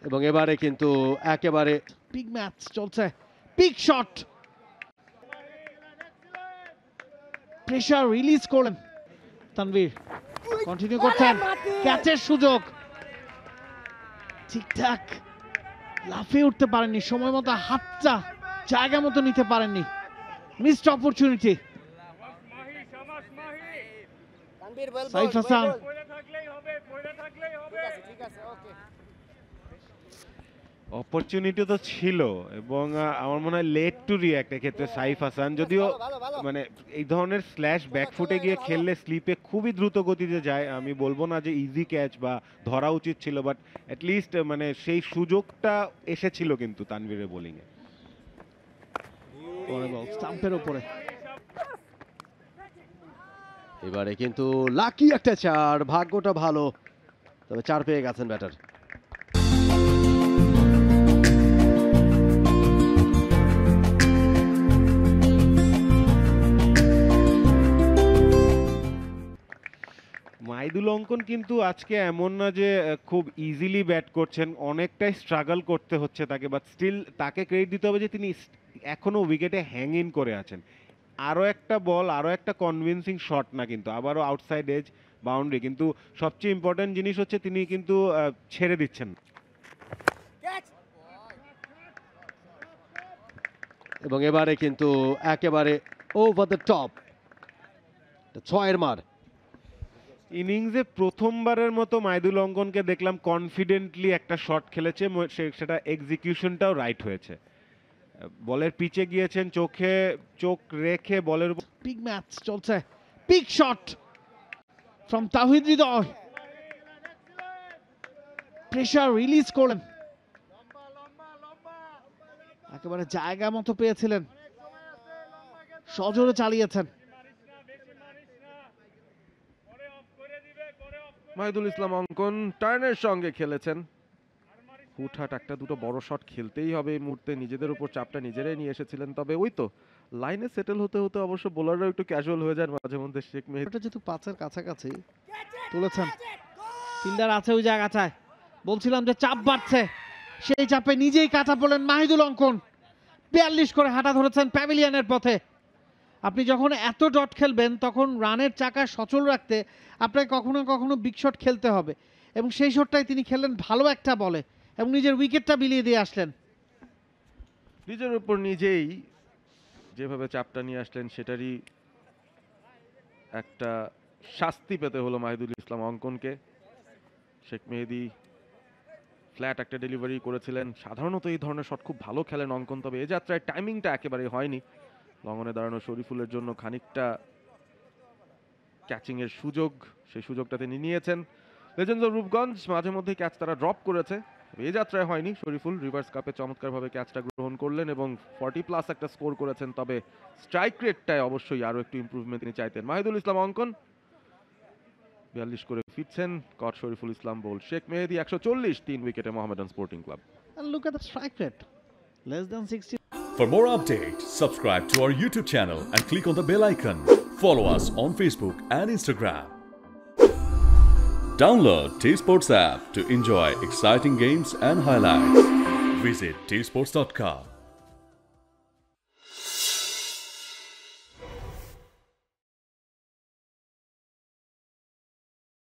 এবং এবারে কিন্তু একেবারে পিক ম্যাচ চলছে, পিক শট, প্রেসার রিলিজ করলেন তানভীর, কন্টিনিউ করছেন, ক্যাচের সুযোগ, ঠিকঠাক লাফিয়ে উঠতে পারেননি, সময় মতো হাতটা জায়গা মতো নিতে পারেননি, missed opportunity. Saif Hasan opportunity তো ছিল এবং আমার মনে হয় লেট টু রিঅ্যাক্ট এক্ষেত্রে সাইফ হাসান, যদিও মানে এই ধরনের স্ল্যাশ ব্যাকফুটে গিয়ে খেললে স্লিপে খুবই দ্রুত গতিতে যায়, আমি বলবো না যে ইজি ক্যাচ বা ধরা উচিত ছিল, বাট অ্যাটলিস্ট মানে সেই সুযোগটা এসেছিল কিন্তু তানভীরের বোলিংয়ে। স্টাম্পের উপরে এবারে কিন্তু লাকি একটা চার, ভাগ্যটা ভালো, তবে চার পেয়ে গেছেন ব্যাটার। মাহিদুল অঙ্কন কিন্তু আজকে এমন না যে খুব ইজিলি ব্যাট করছেন, অনেকটাই স্ট্রাগল করতে হচ্ছে তাকে, বাট স্টিল তাকে ক্রেডিট দিতে হবে যে তিনি এখনো উইকেটে হ্যাং ইন করে আছেন। আরও একটা বল, আরও একটা কনভিন্সিং শট না, কিন্তু আবারও আউটসাইড এজ বাউন্ডারি, কিন্তু সবচেয়ে ইম্পর্টেন্ট জিনিস হচ্ছে তিনি কিন্তু ছেড়ে দিচ্ছেন। এবং এবারে কিন্তু একেবারে ওভার দ্য টপ, ছয়ের মার। ইনিংসে প্রথমবারের মতো মাহিদুল অঙ্কনকে দেখলাম কনফিডেন্টলি একটা শট খেলেছে, সেটা এক্সিকিউশনটাও রাইট হয়েছে, বলের পিচে গিয়েছেন, চোখে চোখ রেখে বলের পিক ম্যাচ চলছে, pick shot from Towhid Hridoy, pressure release করলেন, একেবারে জায়গা মতো পেয়েছিলেন, সজোরে চালিয়েছেন। মাহিদুল ইসলাম অঙ্কন টার্নের সঙ্গে খেলেছেন, হুটহাট একটা দুটো বড় শট খেলতেই হবে এই মুহূর্তে, নিজেদের উপর চাপটা নিজেরাই নিয়ে এসেছিলেন, তবে ওই তো লাইনে সেটেল হতে হতে অবশ্য বোলাররাও একটু ক্যাজুয়াল হয়ে যান মাঝে মধ্যে। শেখ মেহেদী যেহেতু পাঁচের কাছাকাছি তুলেছেন, ফিল্ডার আছে ওই জায়গাটায়, বলছিলাম যে চাপ বাড়ছে, সেই চাপে নিজেই কাটা পড়লেন মাহিদুল অঙ্কন, 42 করে হাঁটা ধরেছেন প্যাভিলিয়নের পথে। আপনি যখন এত ডট খেলবেন তখন রানের চাকা সচল রাখতে আপনাকে কখনো কখনো বিগ শট খেলতে হবে, এবং সেই শটটাই তিনি খেললেন ভালো একটা বলে এবং নিজের উইকেটটা বিলিয়ে দিয়ে আসলেন। নিজের উপর নিজেই যেভাবে চাপটা নিয়ে আসলেন সেটারই একটা শাস্তি পেতে হলো মাহিদুল ইসলাম অঙ্কনকে। শেখ মেহেদী ফ্ল্যাট একটা ডেলিভারি করেছিলেন, সাধারণত এই ধরনের শট খুব ভালো খেলেন অঙ্কন, তবে এ যাত্রায় টাইমিংটা একেবারে হয়নি। লঙ্গনে দাঁড়ানো শরীফুলের জন্য খানিকটা ক্যাচিং এর সুযোগ, সেই সুযোগটা তিনি নিয়েছেন। লেজেন্ডস অফ রূপগঞ্জ মাঝে মধ্যে ক্যাচ তারা ড্রপ করেছে, এই যাত্রায় হয়নি। শরীফুল রিভার্স কাপে চমৎকারভাবে ক্যাচটা গ্রহণ করলেন এবং 40+ একটা স্কোর করেছেন, তবে স্ট্রাইক রেটটায় অবশ্যই আরও একটু ইমপ্রুভমেন্ট তিনি চাইতেন। মাহিদুল ইসলাম অঙ্কন 42 করে ফিরছেন, কট শরীফুল ইসলাম বোল শেখ মেহেদী 140, 3 উইকেটে Mohammedan sporting club. Look at the strike rate, less than 60. For more updates, subscribe to our YouTube channel and click on the bell icon. Follow us on Facebook and Instagram. Download T-Sports app to enjoy exciting games and highlights. Visit tsports.com.